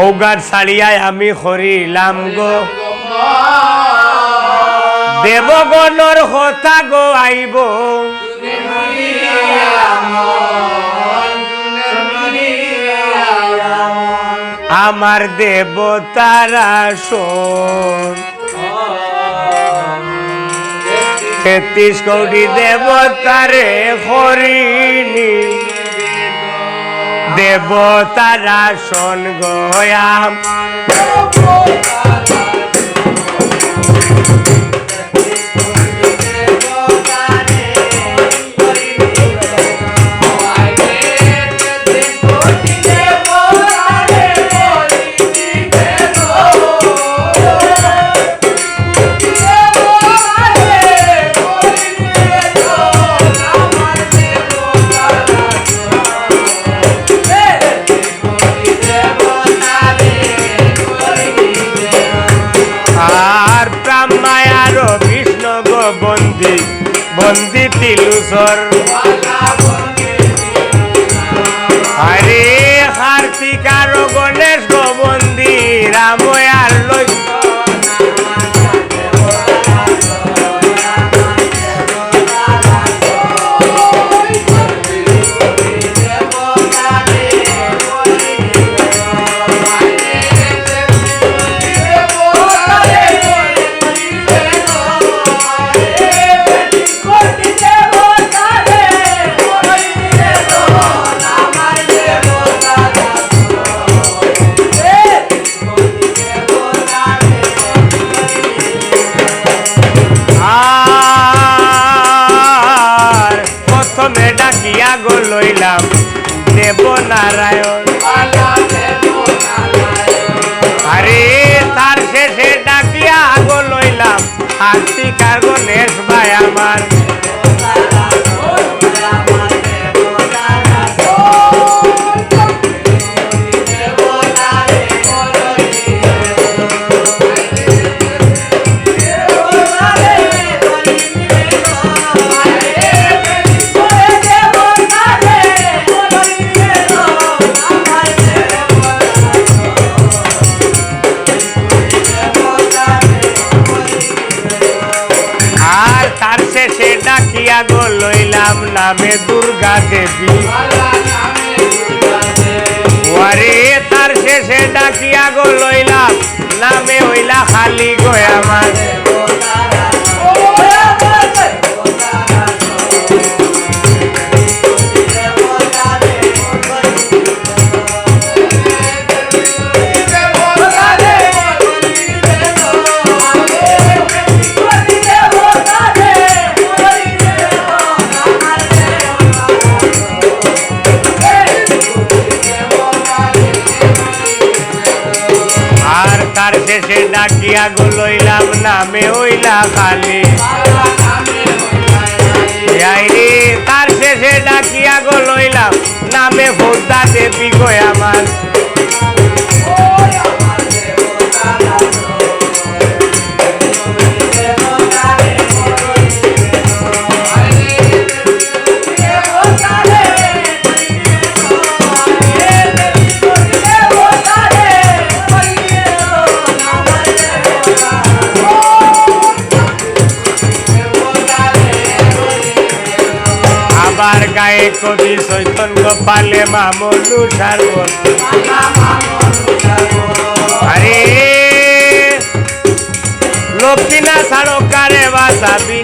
ঔগার ছাড়িয়ায় আমি হরিলাম গো দেবগণর হতা গো আইব আমার দেবতারা শোন 33 কোটি দেবতারে হরিণী দেবতারা শোন গয়াম বন্দি তিলুসর আরে কার্তিক আর গণেশ গো বন্দি রাময়ার লই লইলাম দেব নারায়ণ আরে তার শেষে ডাকিয়া আগো লইলাম কার্তিক আর গণেশ ভাই আমার ডাকিয়া গো লইলাম নামে দুর্গা দেবী ওরে তার শেষে ডাকিয়া গো লইলাম নামে হইলা খালি গো আমার তার শেষে ডাকিয়া গো লইলাম নামে হইলা খালি তার শেষে ডাকিয়া গো লইলাম নামে ভোদা দেবী গো আমার গায়ে কবি চৈতন গোপালে মামলু সারবন আরে লক্ষ্মীনা ছাড়ো কারে বাসাবি